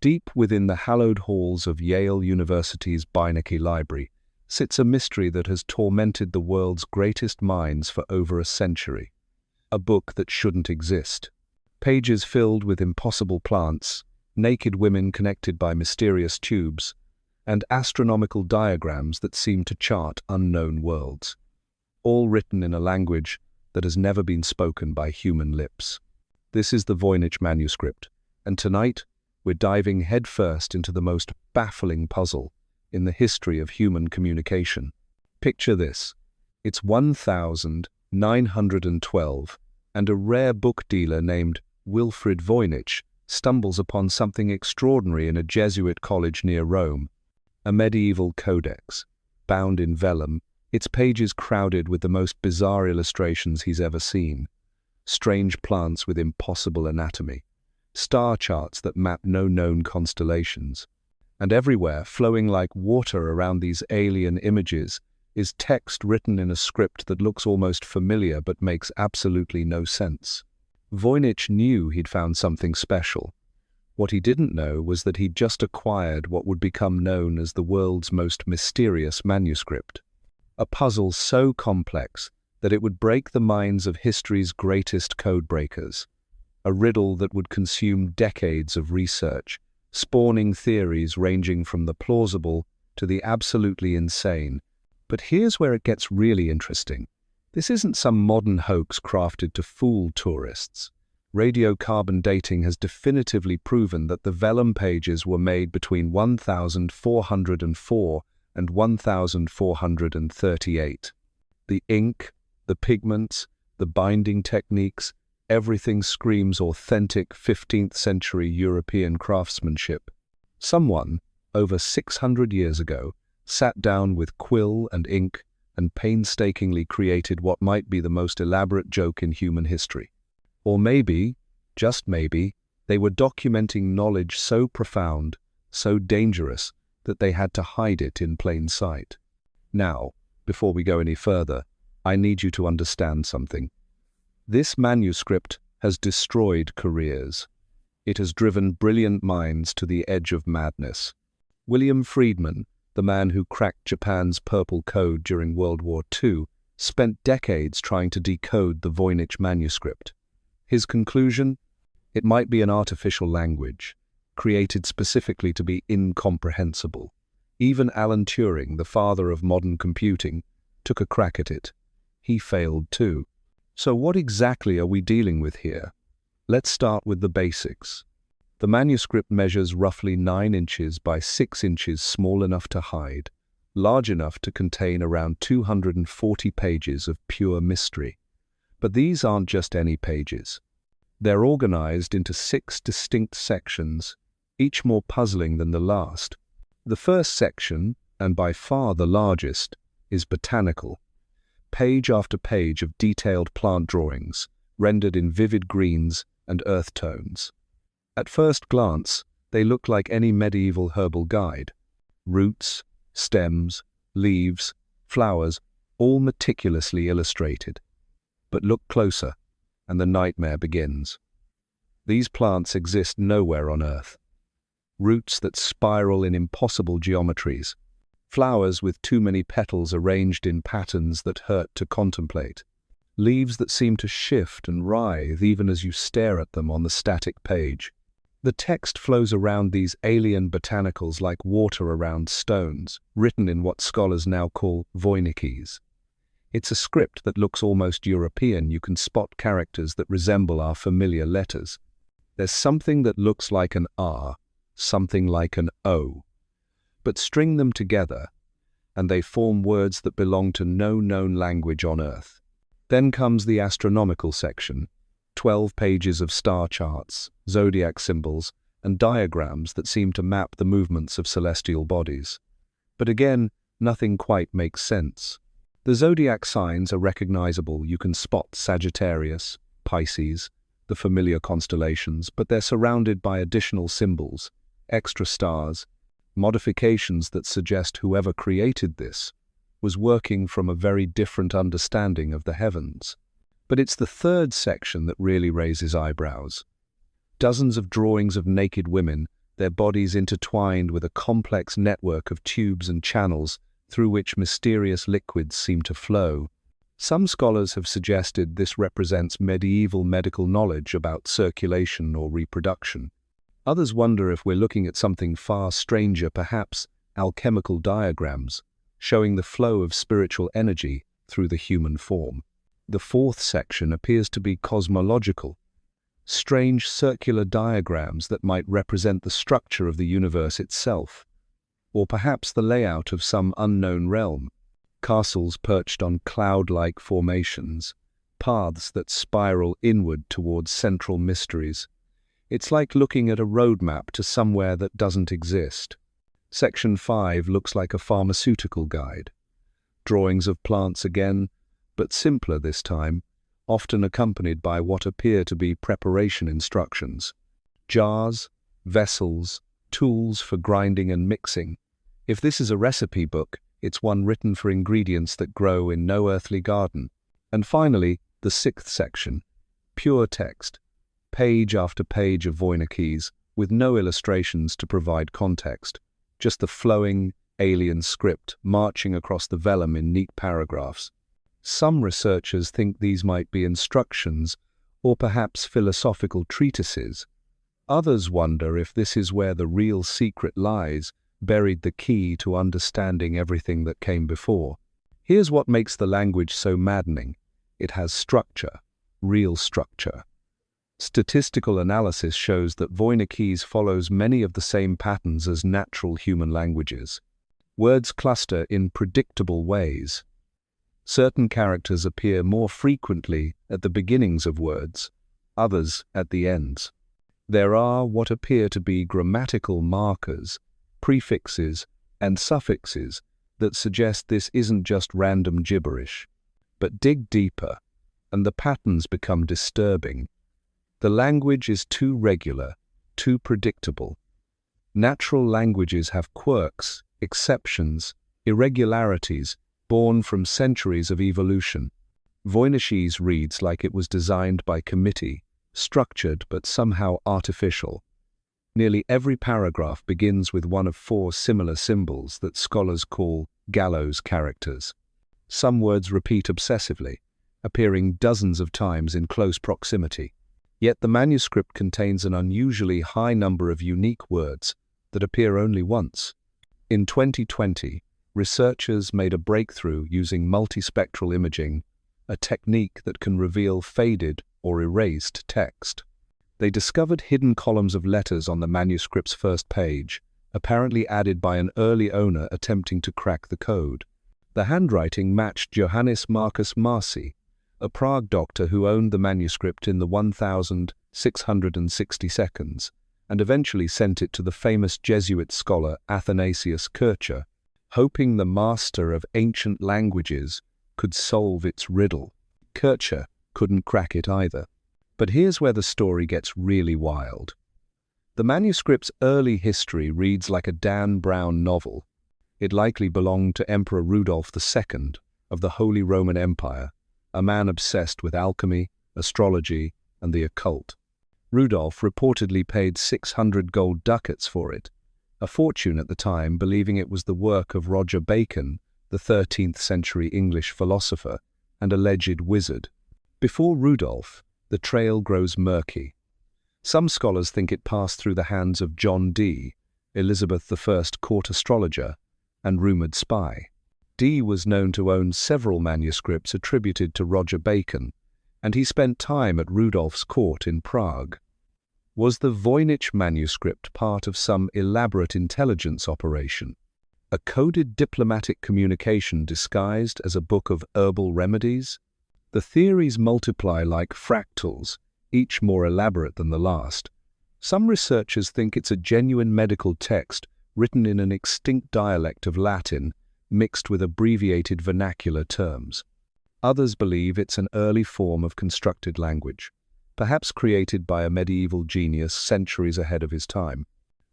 Deep within the hallowed halls of Yale University's Beinecke Library sits a mystery that has tormented the world's greatest minds for over a century. A book that shouldn't exist. Pages filled with impossible plants, naked women connected by mysterious tubes, and astronomical diagrams that seem to chart unknown worlds. All written in a language that has never been spoken by human lips. This is the Voynich Manuscript, and tonight we're diving headfirst into the most baffling puzzle in the history of human communication. Picture this. It's 1912, and a rare book dealer named Wilfrid Voynich stumbles upon something extraordinary in a Jesuit college near Rome. A medieval codex, bound in vellum, its pages crowded with the most bizarre illustrations he's ever seen. Strange plants with impossible anatomy, star charts that map no known constellations, and everywhere, flowing like water around these alien images, is text written in a script that looks almost familiar but makes absolutely no sense. Voynich knew he'd found something special. What he didn't know was that he'd just acquired what would become known as the world's most mysterious manuscript. A puzzle so complex that it would break the minds of history's greatest codebreakers. A riddle that would consume decades of research, spawning theories ranging from the plausible to the absolutely insane. But here's where it gets really interesting. This isn't some modern hoax crafted to fool tourists. Radiocarbon dating has definitively proven that the vellum pages were made between 1404 and 1438. The ink, the pigments, the binding techniques, everything screams authentic 15th century European craftsmanship. Someone, over 600 years ago, sat down with quill and ink and painstakingly created what might be the most elaborate joke in human history. Or maybe, just maybe, they were documenting knowledge so profound, so dangerous, that they had to hide it in plain sight. Now, before we go any further, I need you to understand something. This manuscript has destroyed careers. It has driven brilliant minds to the edge of madness. William Friedman, the man who cracked Japan's purple code during World War II, spent decades trying to decode the Voynich manuscript. His conclusion? It might be an artificial language, created specifically to be incomprehensible. Even Alan Turing, the father of modern computing, took a crack at it. He failed too. So what exactly are we dealing with here? Let's start with the basics. The manuscript measures roughly 9 inches by 6 inches, small enough to hide, large enough to contain around 240 pages of pure mystery. But these aren't just any pages. They're organized into 6 distinct sections, each more puzzling than the last. The first section, and by far the largest, is botanical. Page after page of detailed plant drawings, rendered in vivid greens and earth tones. At first glance, they look like any medieval herbal guide. Roots, stems, leaves, flowers, all meticulously illustrated. But look closer, and the nightmare begins. These plants exist nowhere on Earth. Roots that spiral in impossible geometries. Flowers with too many petals arranged in patterns that hurt to contemplate. Leaves that seem to shift and writhe even as you stare at them on the static page. The text flows around these alien botanicals like water around stones, written in what scholars now call Voynichese. It's a script that looks almost European. You can spot characters that resemble our familiar letters. There's something that looks like an R, something like an O. But string them together, and they form words that belong to no known language on Earth. Then comes the astronomical section, 12 pages of star charts, zodiac symbols, and diagrams that seem to map the movements of celestial bodies. But again, nothing quite makes sense. The zodiac signs are recognizable. You can spot Sagittarius, Pisces, the familiar constellations, but they're surrounded by additional symbols, extra stars, modifications that suggest whoever created this was working from a very different understanding of the heavens. But it's the third section that really raises eyebrows. Dozens of drawings of naked women their bodies intertwined with a complex network of tubes and channels through which mysterious liquids seem to flow. Some scholars have suggested this represents medieval medical knowledge about circulation or reproduction. Others wonder if we're looking at something far stranger, perhaps alchemical diagrams, showing the flow of spiritual energy through the human form. The fourth section appears to be cosmological, strange circular diagrams that might represent the structure of the universe itself, or perhaps the layout of some unknown realm. Castles perched on cloud-like formations, paths that spiral inward towards central mysteries. It's like looking at a roadmap to somewhere that doesn't exist. Section 5 looks like a pharmaceutical guide. Drawings of plants again, but simpler this time, often accompanied by what appear to be preparation instructions. Jars, vessels, tools for grinding and mixing. If this is a recipe book, it's one written for ingredients that grow in no earthly garden. And finally, the sixth section, pure text, page after page of Voynichese, with no illustrations to provide context, just the flowing, alien script marching across the vellum in neat paragraphs. Some researchers think these might be instructions or perhaps philosophical treatises. Others wonder if this is where the real secret lies, buried the key to understanding everything that came before. Here's what makes the language so maddening. It has structure, real structure. Statistical analysis shows that Voynichese follows many of the same patterns as natural human languages. Words cluster in predictable ways. Certain characters appear more frequently at the beginnings of words, others at the ends. There are what appear to be grammatical markers, prefixes, and suffixes that suggest this isn't just random gibberish. But dig deeper, and the patterns become disturbing. The language is too regular, too predictable. Natural languages have quirks, exceptions, irregularities, born from centuries of evolution. Voynichese reads like it was designed by committee, structured but somehow artificial. Nearly every paragraph begins with one of 4 similar symbols that scholars call gallows characters. Some words repeat obsessively, appearing dozens of times in close proximity. Yet the manuscript contains an unusually high number of unique words that appear only once. In 2020, researchers made a breakthrough using multispectral imaging, a technique that can reveal faded or erased text. They discovered hidden columns of letters on the manuscript's first page, apparently added by an early owner attempting to crack the code. The handwriting matched Johannes Marcus Marci, a Prague doctor who owned the manuscript in the 1662, and eventually sent it to the famous Jesuit scholar Athanasius Kircher, hoping the master of ancient languages could solve its riddle. Kircher couldn't crack it either. But here's where the story gets really wild. The manuscript's early history reads like a Dan Brown novel. It likely belonged to Emperor Rudolf II of the Holy Roman Empire, a man obsessed with alchemy, astrology, and the occult. Rudolf reportedly paid 600 gold ducats for it, a fortune at the time, believing it was the work of Roger Bacon, the 13th century English philosopher and alleged wizard. Before Rudolf, the trail grows murky. Some scholars think it passed through the hands of John Dee, Elizabeth I's court astrologer and rumoured spy. Dee was known to own several manuscripts attributed to Roger Bacon, and he spent time at Rudolf's court in Prague. Was the Voynich Manuscript part of some elaborate intelligence operation? A coded diplomatic communication disguised as a book of herbal remedies? The theories multiply like fractals, each more elaborate than the last. Some researchers think it's a genuine medical text written in an extinct dialect of Latin, mixed with abbreviated vernacular terms. Others believe it's an early form of constructed language, perhaps created by a medieval genius centuries ahead of his time.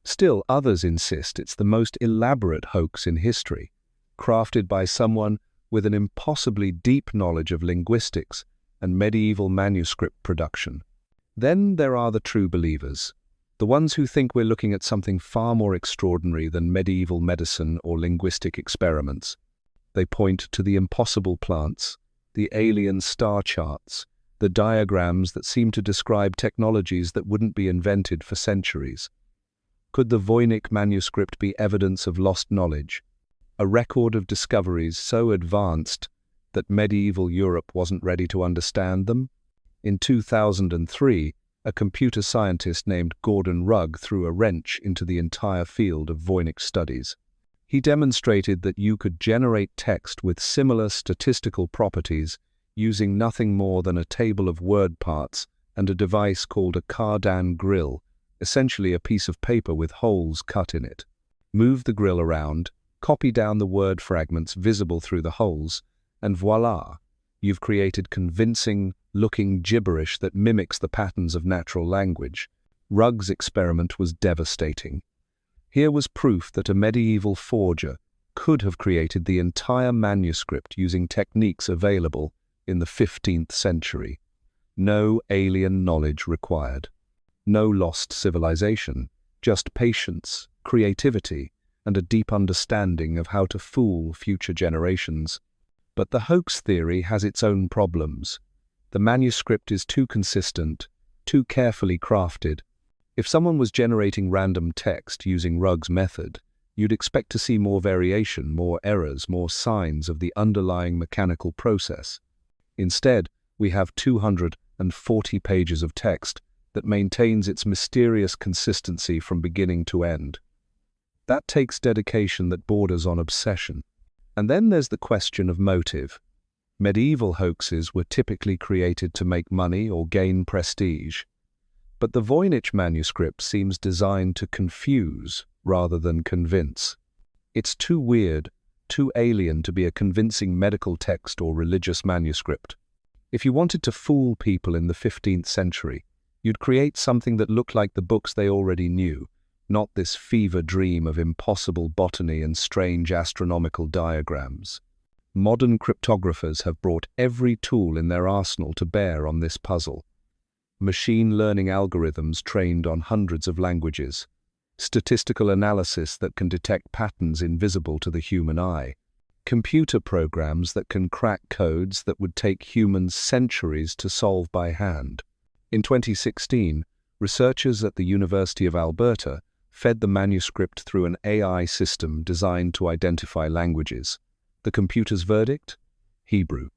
Still, others insist it's the most elaborate hoax in history, crafted by someone with an impossibly deep knowledge of linguistics and medieval manuscript production. Then there are the true believers, The ones who think we're looking at something far more extraordinary than medieval medicine or linguistic experiments. They point to the impossible plants, the alien star charts, the diagrams that seem to describe technologies that wouldn't be invented for centuries. Could the Voynich Manuscript be evidence of lost knowledge, a record of discoveries so advanced that medieval Europe wasn't ready to understand them? In 2003, a computer scientist named Gordon Rugg threw a wrench into the entire field of Voynich studies. He demonstrated that you could generate text with similar statistical properties using nothing more than a table of word parts and a device called a Cardan grill, essentially a piece of paper with holes cut in it. Move the grill around, copy down the word fragments visible through the holes, and voila, you've created convincing-looking gibberish that mimics the patterns of natural language. Rugg's experiment was devastating. Here was proof that a medieval forger could have created the entire manuscript using techniques available in the 15th century. No alien knowledge required. No lost civilization, just patience, creativity, and a deep understanding of how to fool future generations. But the hoax theory has its own problems. The manuscript is too consistent, too carefully crafted. If someone was generating random text using Rugg's method, you'd expect to see more variation, more errors, more signs of the underlying mechanical process. Instead, we have 240 pages of text that maintains its mysterious consistency from beginning to end. That takes dedication that borders on obsession. And then there's the question of motive. Medieval hoaxes were typically created to make money or gain prestige. But the Voynich manuscript seems designed to confuse rather than convince. It's too weird, too alien to be a convincing medical text or religious manuscript. If you wanted to fool people in the 15th century, you'd create something that looked like the books they already knew, not this fever dream of impossible botany and strange astronomical diagrams. Modern cryptographers have brought every tool in their arsenal to bear on this puzzle. Machine learning algorithms trained on hundreds of languages, statistical analysis that can detect patterns invisible to the human eye, computer programs that can crack codes that would take humans centuries to solve by hand. In 2016, researchers at the University of Alberta fed the manuscript through an AI system designed to identify languages. The computer's verdict? Hebrew.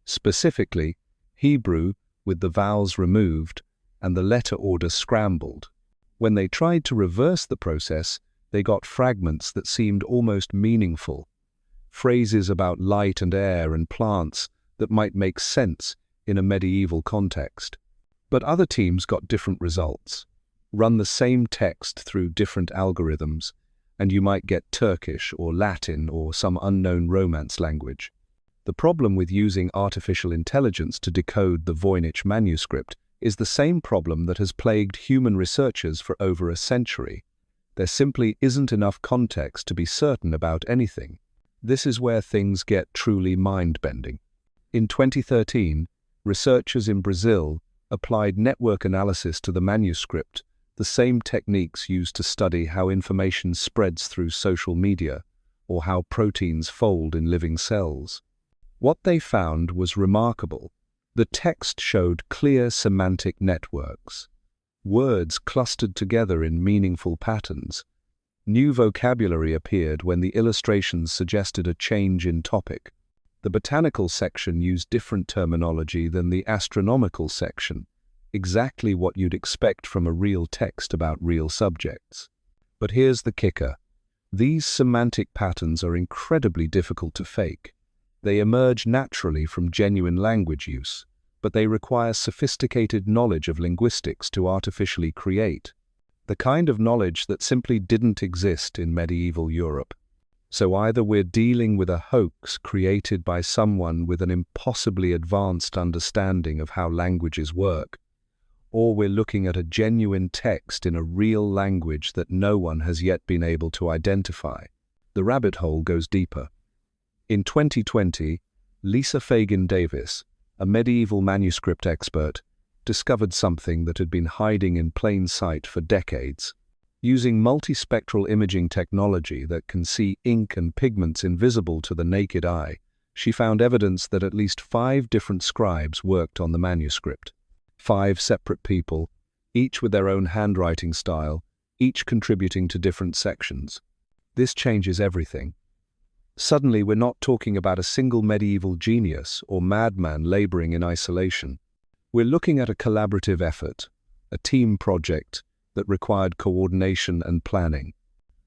Specifically, Hebrew with the vowels removed and the letter order scrambled. When they tried to reverse the process, they got fragments that seemed almost meaningful. Phrases about light and air and plants that might make sense in a medieval context. But other teams got different results. Run the same text through different algorithms, and you might get Turkish or Latin or some unknown Romance language. The problem with using artificial intelligence to decode the Voynich manuscript is the same problem that has plagued human researchers for over a century. There simply isn't enough context to be certain about anything. This is where things get truly mind-bending. In 2013, researchers in Brazil applied network analysis to the manuscript, the same techniques used to study how information spreads through social media or how proteins fold in living cells. What they found was remarkable. The text showed clear semantic networks. Words clustered together in meaningful patterns. New vocabulary appeared when the illustrations suggested a change in topic. The botanical section used different terminology than the astronomical section, exactly what you'd expect from a real text about real subjects. But here's the kicker. These semantic patterns are incredibly difficult to fake. They emerge naturally from genuine language use, but they require sophisticated knowledge of linguistics to artificially create, the kind of knowledge that simply didn't exist in medieval Europe. So either we're dealing with a hoax created by someone with an impossibly advanced understanding of how languages work, or we're looking at a genuine text in a real language that no one has yet been able to identify. The rabbit hole goes deeper. In 2020, Lisa Fagan Davis, a medieval manuscript expert, discovered something that had been hiding in plain sight for decades. Using multispectral imaging technology that can see ink and pigments invisible to the naked eye, she found evidence that at least 5 different scribes worked on the manuscript. 5 separate people, each with their own handwriting style, each contributing to different sections. This changes everything. Suddenly, we're not talking about a single medieval genius or madman laboring in isolation. We're looking at a collaborative effort, a team project that required coordination and planning.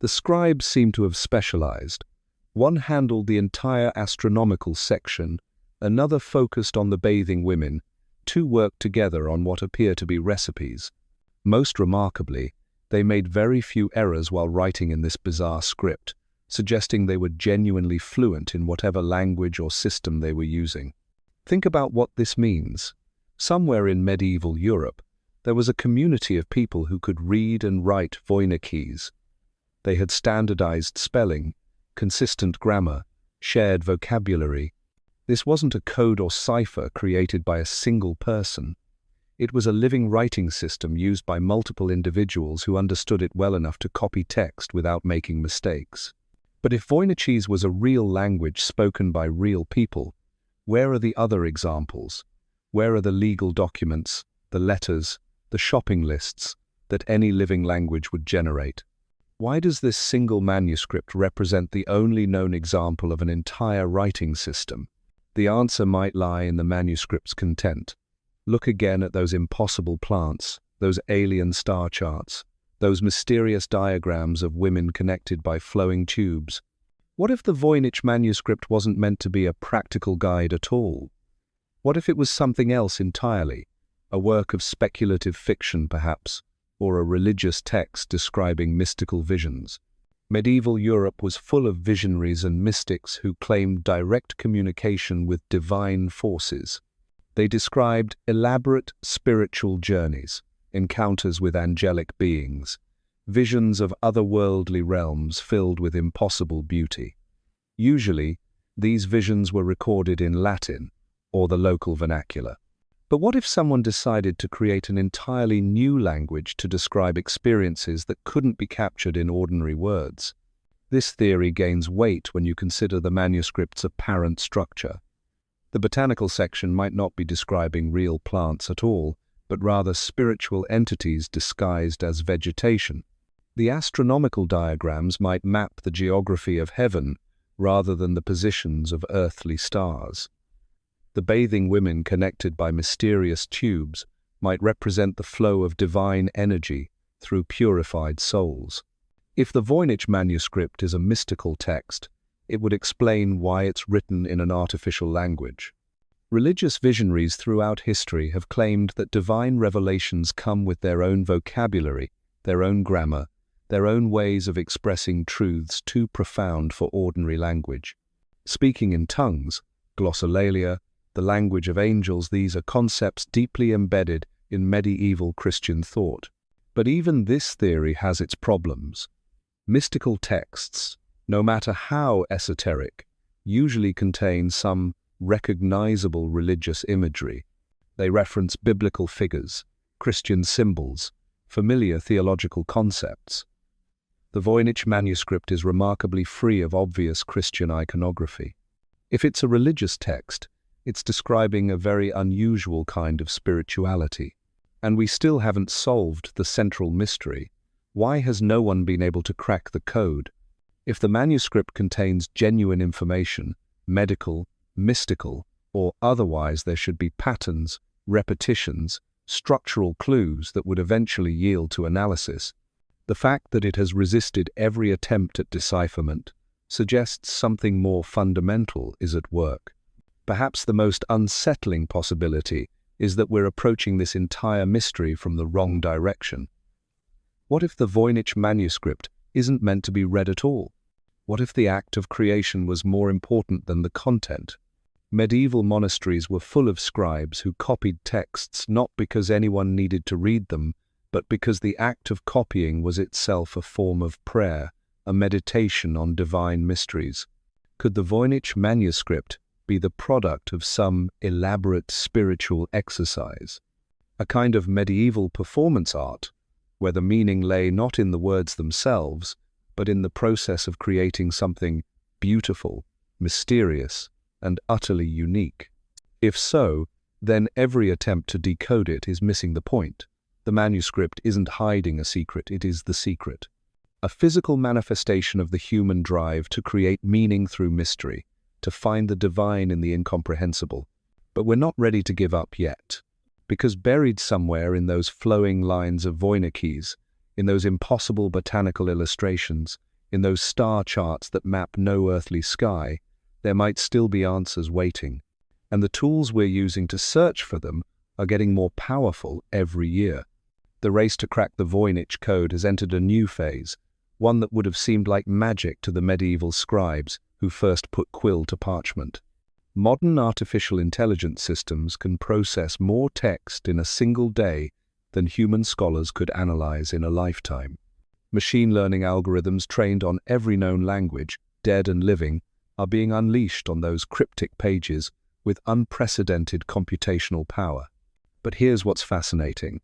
The scribes seem to have specialized. One handled the entire astronomical section, another focused on the bathing women, 2 worked together on what appear to be recipes. Most remarkably, they made very few errors while writing in this bizarre script, suggesting they were genuinely fluent in whatever language or system they were using. Think about what this means. Somewhere in medieval Europe, there was a community of people who could read and write Voynichese. They had standardized spelling, consistent grammar, shared vocabulary. This wasn't a code or cipher created by a single person. It was a living writing system used by multiple individuals who understood it well enough to copy text without making mistakes. But if Voynichese was a real language spoken by real people, where are the other examples? Where are the legal documents, the letters, the shopping lists that any living language would generate? Why does this single manuscript represent the only known example of an entire writing system? The answer might lie in the manuscript's content. Look again at those impossible plants, those alien star charts, those mysterious diagrams of women connected by flowing tubes. What if the Voynich manuscript wasn't meant to be a practical guide at all? What if it was something else entirely? A work of speculative fiction, perhaps, or a religious text describing mystical visions? Medieval Europe was full of visionaries and mystics who claimed direct communication with divine forces. They described elaborate spiritual journeys, encounters with angelic beings, visions of otherworldly realms filled with impossible beauty. Usually, these visions were recorded in Latin or the local vernacular. But what if someone decided to create an entirely new language to describe experiences that couldn't be captured in ordinary words? This theory gains weight when you consider the manuscript's apparent structure. The botanical section might not be describing real plants at all, but rather spiritual entities disguised as vegetation. The astronomical diagrams might map the geography of heaven rather than the positions of earthly stars. The bathing women connected by mysterious tubes might represent the flow of divine energy through purified souls. If the Voynich manuscript is a mystical text, it would explain why it's written in an artificial language. Religious visionaries throughout history have claimed that divine revelations come with their own vocabulary, their own grammar, their own ways of expressing truths too profound for ordinary language. Speaking in tongues, glossolalia, the language of angels, these are concepts deeply embedded in medieval Christian thought. But even this theory has its problems. Mystical texts, no matter how esoteric, usually contain some recognizable religious imagery. They reference biblical figures, Christian symbols, familiar theological concepts. The Voynich manuscript is remarkably free of obvious Christian iconography. If it's a religious text, it's describing a very unusual kind of spirituality. And we still haven't solved the central mystery. Why has no one been able to crack the code? If the manuscript contains genuine information, medical, mystical, or otherwise, there should be patterns, repetitions, structural clues that would eventually yield to analysis. The fact that it has resisted every attempt at decipherment suggests something more fundamental is at work. Perhaps the most unsettling possibility is that we're approaching this entire mystery from the wrong direction. What if the Voynich manuscript isn't meant to be read at all? What if the act of creation was more important than the content? Medieval monasteries were full of scribes who copied texts not because anyone needed to read them, but because the act of copying was itself a form of prayer, a meditation on divine mysteries. Could the Voynich manuscript be the product of some elaborate spiritual exercise? a kind of medieval performance art, where the meaning lay not in the words themselves, but in the process of creating something beautiful, mysterious, and utterly unique. If so, then every attempt to decode it is missing the point. The manuscript isn't hiding a secret, it is the secret. A physical manifestation of the human drive to create meaning through mystery, to find the divine in the incomprehensible. But we're not ready to give up yet, because buried somewhere in those flowing lines of Voynichese, in those impossible botanical illustrations, in those star charts that map no earthly sky, there might still be answers waiting. And the tools we're using to search for them are getting more powerful every year. The race to crack the Voynich code has entered a new phase, one that would have seemed like magic to the medieval scribes who first put quill to parchment. Modern artificial intelligence systems can process more text in a single day than human scholars could analyze in a lifetime. Machine learning algorithms trained on every known language, dead and living, are being unleashed on those cryptic pages with unprecedented computational power. But here's what's fascinating.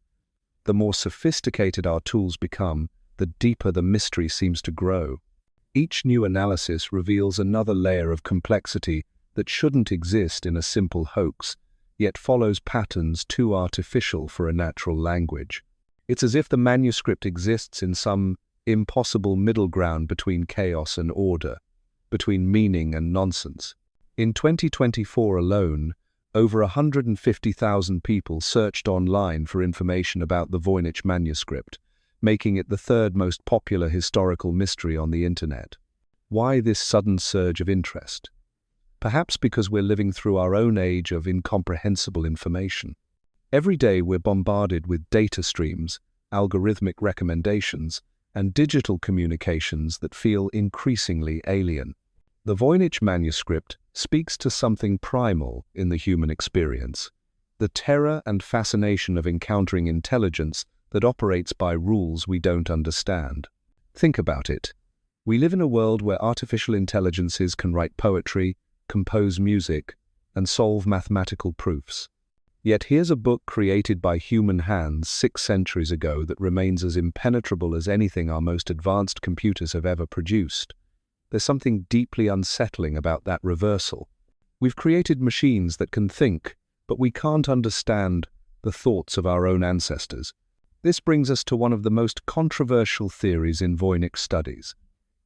The more sophisticated our tools become, the deeper the mystery seems to grow. Each new analysis reveals another layer of complexity that shouldn't exist in a simple hoax, yet follows patterns too artificial for a natural language. It's as if the manuscript exists in some impossible middle ground between chaos and order, between meaning and nonsense. In 2024 alone, over 150,000 people searched online for information about the Voynich Manuscript, making it the third most popular historical mystery on the internet. Why this sudden surge of interest? Perhaps because we're living through our own age of incomprehensible information. Every day we're bombarded with data streams, algorithmic recommendations, and digital communications that feel increasingly alien. The Voynich Manuscript speaks to something primal in the human experience, the terror and fascination of encountering intelligence that operates by rules we don't understand. Think about it. We live in a world where artificial intelligences can write poetry, compose music, and solve mathematical proofs. Yet here's a book created by human hands 6 centuries ago that remains as impenetrable as anything our most advanced computers have ever produced. There's something deeply unsettling about that reversal. We've created machines that can think, but we can't understand the thoughts of our own ancestors. This brings us to one of the most controversial theories in Voynich studies,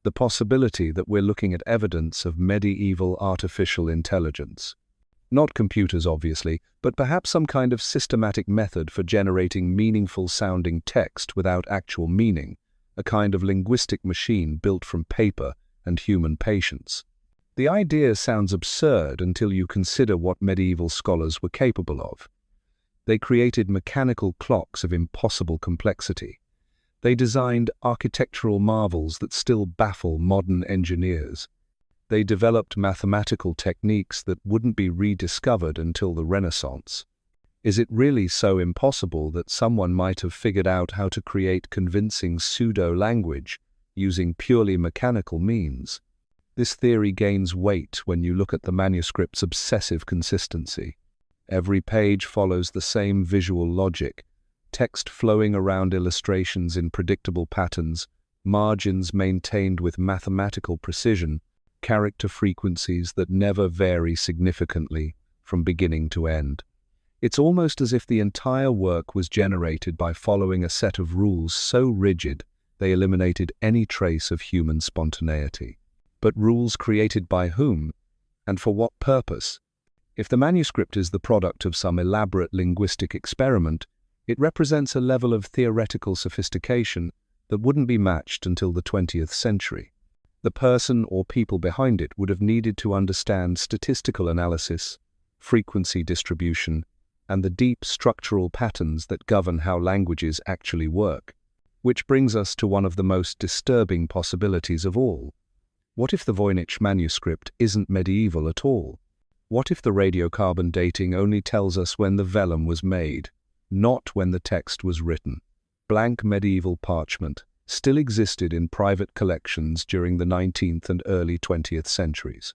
the possibility that we're looking at evidence of medieval artificial intelligence. Not computers, obviously, but perhaps some kind of systematic method for generating meaningful-sounding text without actual meaning, a kind of linguistic machine built from paper and human patience. The idea sounds absurd until you consider what medieval scholars were capable of. They created mechanical clocks of impossible complexity. They designed architectural marvels that still baffle modern engineers. They developed mathematical techniques that wouldn't be rediscovered until the Renaissance. Is it really so impossible that someone might have figured out how to create convincing pseudo-language using purely mechanical means? This theory gains weight when you look at the manuscript's obsessive consistency. Every page follows the same visual logic, text flowing around illustrations in predictable patterns, margins maintained with mathematical precision, character frequencies that never vary significantly from beginning to end. It's almost as if the entire work was generated by following a set of rules so rigid they eliminated any trace of human spontaneity. But rules created by whom, and for what purpose? If the manuscript is the product of some elaborate linguistic experiment, it represents a level of theoretical sophistication that wouldn't be matched until the 20th century. The person or people behind it would have needed to understand statistical analysis, frequency distribution, and the deep structural patterns that govern how languages actually work. Which brings us to one of the most disturbing possibilities of all. What if the Voynich manuscript isn't medieval at all? What if the radiocarbon dating only tells us when the vellum was made, not when the text was written? Blank medieval parchment still existed in private collections during the 19th and early 20th centuries.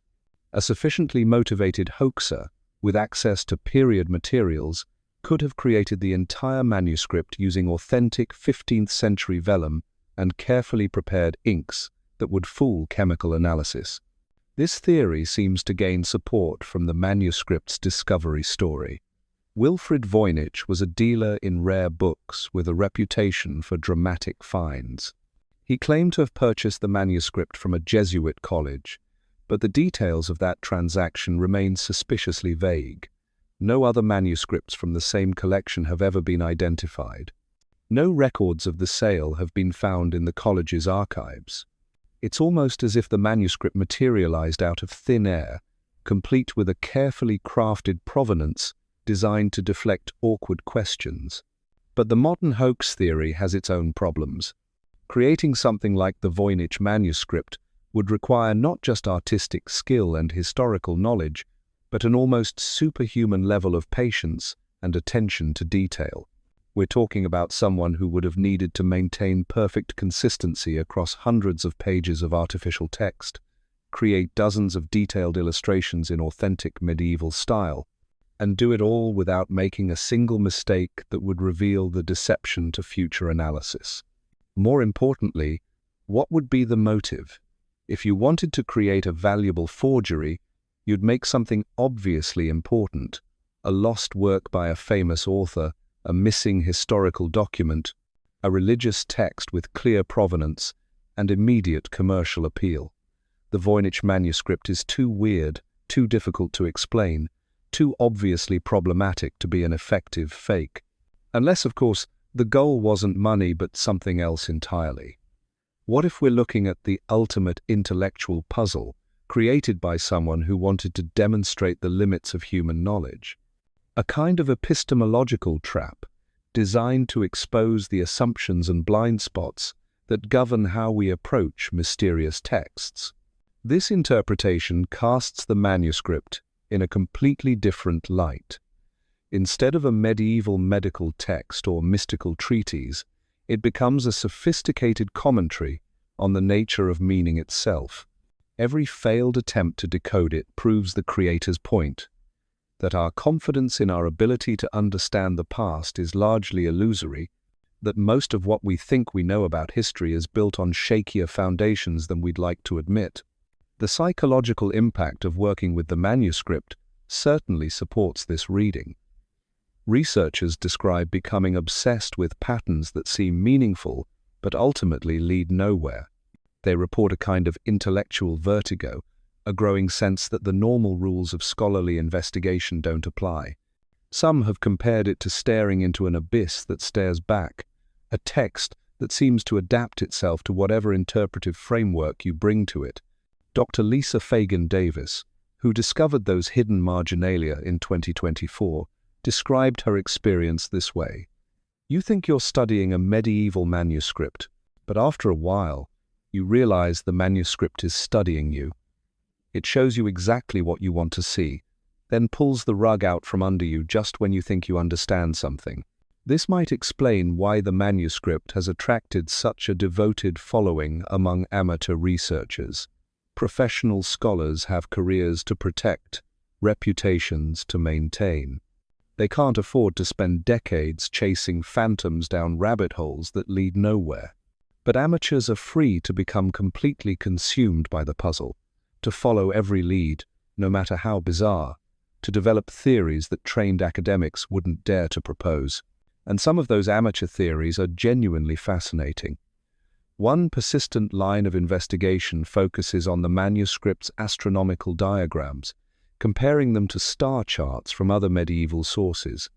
A sufficiently motivated hoaxer, with access to period materials, could have created the entire manuscript using authentic 15th century vellum and carefully prepared inks that would fool chemical analysis. This theory seems to gain support from the manuscript's discovery story. Wilfrid Voynich was a dealer in rare books with a reputation for dramatic finds. He claimed to have purchased the manuscript from a Jesuit college, but the details of that transaction remain suspiciously vague. No other manuscripts from the same collection have ever been identified. No records of the sale have been found in the college's archives. It's almost as if the manuscript materialized out of thin air, complete with a carefully crafted provenance designed to deflect awkward questions. But the modern hoax theory has its own problems. Creating something like the Voynich Manuscript would require not just artistic skill and historical knowledge, but an almost superhuman level of patience and attention to detail. We're talking about someone who would have needed to maintain perfect consistency across hundreds of pages of artificial text, create dozens of detailed illustrations in authentic medieval style, and do it all without making a single mistake that would reveal the deception to future analysis. More importantly, what would be the motive? If you wanted to create a valuable forgery, you'd make something obviously important, a lost work by a famous author, a missing historical document, a religious text with clear provenance and immediate commercial appeal. The Voynich Manuscript is too weird, too difficult to explain, too obviously problematic to be an effective fake. Unless, of course, the goal wasn't money but something else entirely. What if we're looking at the ultimate intellectual puzzle, created by someone who wanted to demonstrate the limits of human knowledge? A kind of epistemological trap, designed to expose the assumptions and blind spots that govern how we approach mysterious texts. This interpretation casts the manuscript in a completely different light. Instead of a medieval medical text or mystical treatise, it becomes a sophisticated commentary on the nature of meaning itself. Every failed attempt to decode it proves the creator's point, that our confidence in our ability to understand the past is largely illusory, that most of what we think we know about history is built on shakier foundations than we'd like to admit. The psychological impact of working with the manuscript certainly supports this reading. Researchers describe becoming obsessed with patterns that seem meaningful but ultimately lead nowhere. They report a kind of intellectual vertigo, a growing sense that the normal rules of scholarly investigation don't apply. Some have compared it to staring into an abyss that stares back, a text that seems to adapt itself to whatever interpretive framework you bring to it. Dr. Lisa Fagan Davis, who discovered those hidden marginalia in 2024, described her experience this way. You think you're studying a medieval manuscript, but after a while, you realize the manuscript is studying you. It shows you exactly what you want to see, then pulls the rug out from under you just when you think you understand something. This might explain why the manuscript has attracted such a devoted following among amateur researchers. Professional scholars have careers to protect, reputations to maintain. They can't afford to spend decades chasing phantoms down rabbit holes that lead nowhere. But amateurs are free to become completely consumed by the puzzle, to follow every lead, no matter how bizarre, to develop theories that trained academics wouldn't dare to propose. And some of those amateur theories are genuinely fascinating. One persistent line of investigation focuses on the manuscript's astronomical diagrams, comparing them to star charts from other medieval sources.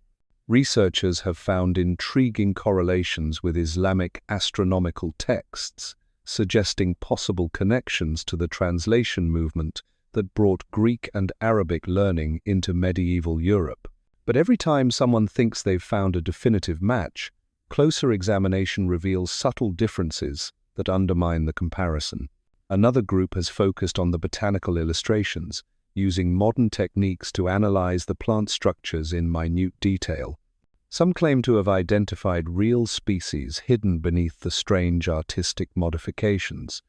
Researchers have found intriguing correlations with Islamic astronomical texts, suggesting possible connections to the translation movement that brought Greek and Arabic learning into medieval Europe. But every time someone thinks they've found a definitive match, closer examination reveals subtle differences that undermine the comparison. Another group has focused on the botanical illustrations, using modern techniques to analyze the plant structures in minute detail. Some claim to have identified real species hidden beneath the strange artistic modifications.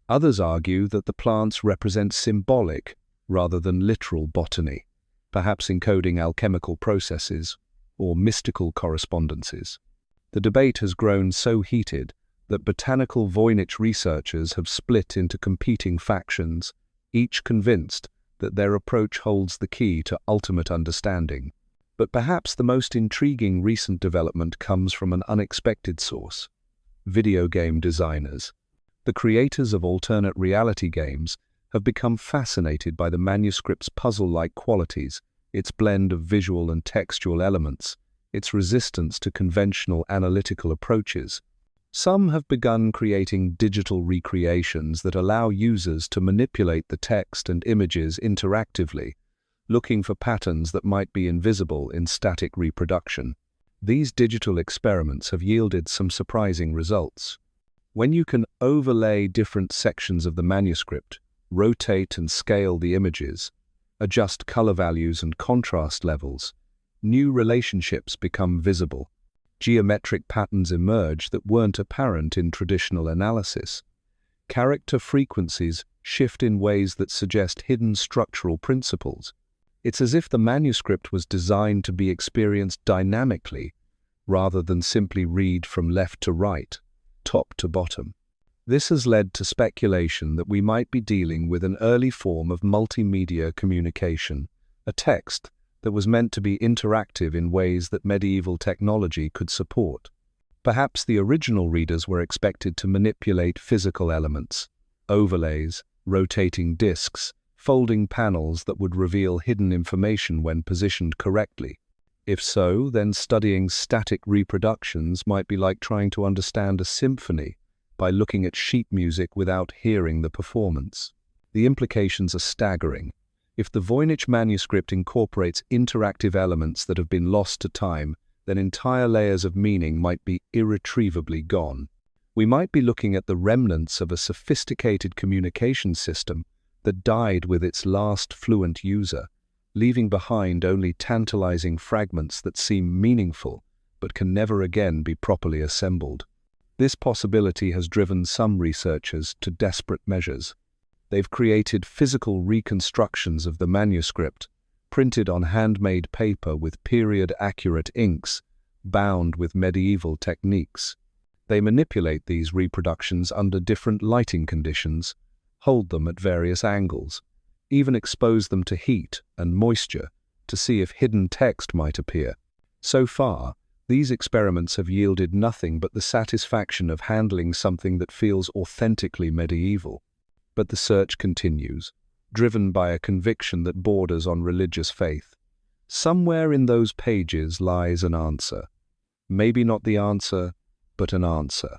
Others argue that the plants represent symbolic rather than literal botany, perhaps encoding alchemical processes or mystical correspondences. The debate has grown so heated that botanical Voynich researchers have split into competing factions, each convinced that their approach holds the key to ultimate understanding. But perhaps the most intriguing recent development comes from an unexpected source: video game designers. The creators of alternate reality games have become fascinated by the manuscript's puzzle-like qualities, its blend of visual and textual elements, its resistance to conventional analytical approaches. Some have begun creating digital recreations that allow users to manipulate the text and images interactively, looking for patterns that might be invisible in static reproduction. These digital experiments have yielded some surprising results. When you can overlay different sections of the manuscript, rotate and scale the images, adjust color values and contrast levels, new relationships become visible. Geometric patterns emerge that weren't apparent in traditional analysis. Character frequencies shift in ways that suggest hidden structural principles. It's as if the manuscript was designed to be experienced dynamically, rather than simply read from left to right, top to bottom. This has led to speculation that we might be dealing with an early form of multimedia communication, a text that was meant to be interactive in ways that medieval technology could support. Perhaps the original readers were expected to manipulate physical elements, overlays, rotating discs, folding panels that would reveal hidden information when positioned correctly. If so, then studying static reproductions might be like trying to understand a symphony by looking at sheet music without hearing the performance. The implications are staggering. If the Voynich manuscript incorporates interactive elements that have been lost to time, then entire layers of meaning might be irretrievably gone. We might be looking at the remnants of a sophisticated communication system that died with its last fluent user, leaving behind only tantalizing fragments that seem meaningful but can never again be properly assembled. This possibility has driven some researchers to desperate measures. They've created physical reconstructions of the manuscript, printed on handmade paper with period-accurate inks, bound with medieval techniques. They manipulate these reproductions under different lighting conditions, hold them at various angles, even expose them to heat and moisture to see if hidden text might appear. So far, these experiments have yielded nothing but the satisfaction of handling something that feels authentically medieval. But the search continues, driven by a conviction that borders on religious faith. Somewhere in those pages lies an answer. Maybe not the answer, but an answer.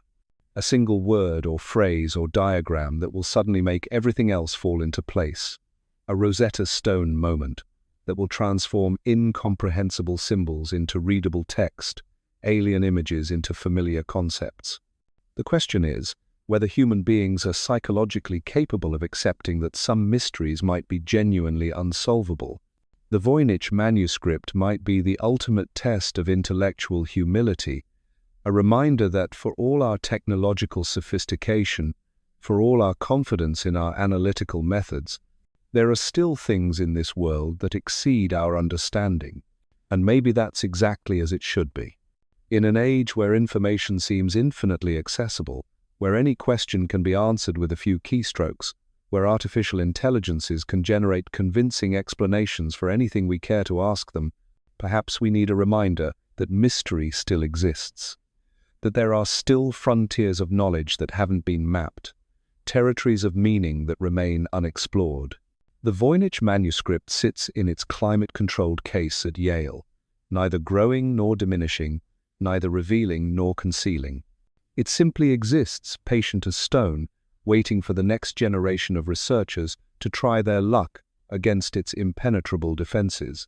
A single word or phrase or diagram that will suddenly make everything else fall into place. A Rosetta Stone moment that will transform incomprehensible symbols into readable text, alien images into familiar concepts. The question is whether human beings are psychologically capable of accepting that some mysteries might be genuinely unsolvable. The Voynich manuscript might be the ultimate test of intellectual humility, a reminder that for all our technological sophistication, for all our confidence in our analytical methods, there are still things in this world that exceed our understanding, and maybe that's exactly as it should be. In an age where information seems infinitely accessible, where any question can be answered with a few keystrokes, where artificial intelligences can generate convincing explanations for anything we care to ask them, perhaps we need a reminder that mystery still exists, that there are still frontiers of knowledge that haven't been mapped, territories of meaning that remain unexplored. The Voynich manuscript sits in its climate-controlled case at Yale, neither growing nor diminishing, neither revealing nor concealing. It simply exists, patient as stone, waiting for the next generation of researchers to try their luck against its impenetrable defenses.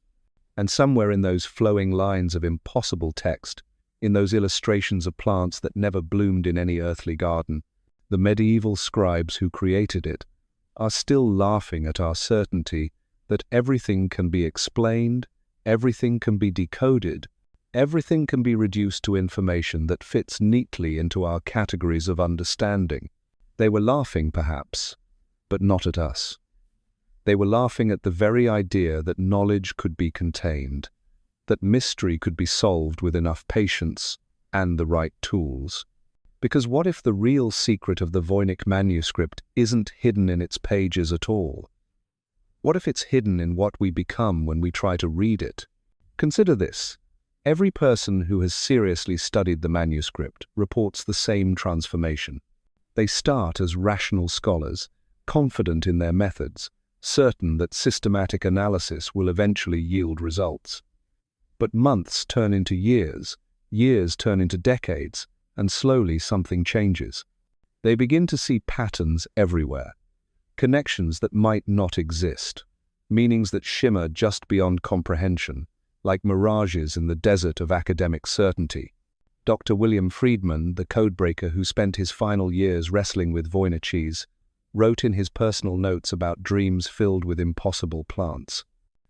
And somewhere in those flowing lines of impossible text, in those illustrations of plants that never bloomed in any earthly garden, the medieval scribes who created it are still laughing at our certainty that everything can be explained, everything can be decoded, everything can be reduced to information that fits neatly into our categories of understanding. They were laughing, perhaps, but not at us. They were laughing at the very idea that knowledge could be contained, that mystery could be solved with enough patience and the right tools. Because what if the real secret of the Voynich Manuscript isn't hidden in its pages at all? What if it's hidden in what we become when we try to read it? Consider this. Every person who has seriously studied the manuscript reports the same transformation. They start as rational scholars, confident in their methods, certain that systematic analysis will eventually yield results. But months turn into years, years turn into decades, and slowly something changes. They begin to see patterns everywhere, connections that might not exist, meanings that shimmer just beyond comprehension, like mirages in the desert of academic certainty. Dr. William Friedman, the codebreaker who spent his final years wrestling with Voynichese, wrote in his personal notes about dreams filled with impossible plants.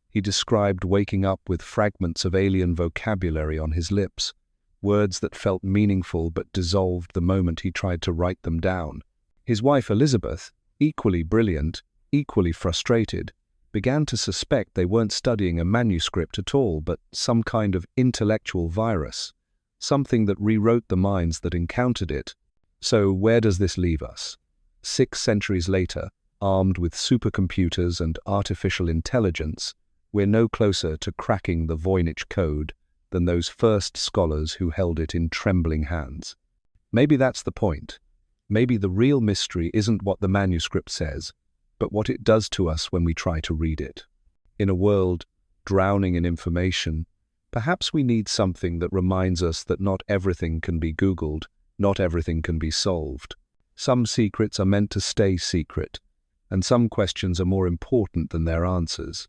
He described waking up with fragments of alien vocabulary on his lips, words that felt meaningful but dissolved the moment he tried to write them down. His wife Elizabeth, equally brilliant, equally frustrated, began to suspect they weren't studying a manuscript at all, but some kind of intellectual virus, something that rewrote the minds that encountered it. So where does this leave us? 6 centuries later, armed with supercomputers and artificial intelligence, we're no closer to cracking the Voynich code than those first scholars who held it in trembling hands. Maybe that's the point. Maybe the real mystery isn't what the manuscript says, but what it does to us when we try to read it. In a world drowning in information, perhaps we need something that reminds us that not everything can be Googled, not everything can be solved. Some secrets are meant to stay secret, and some questions are more important than their answers.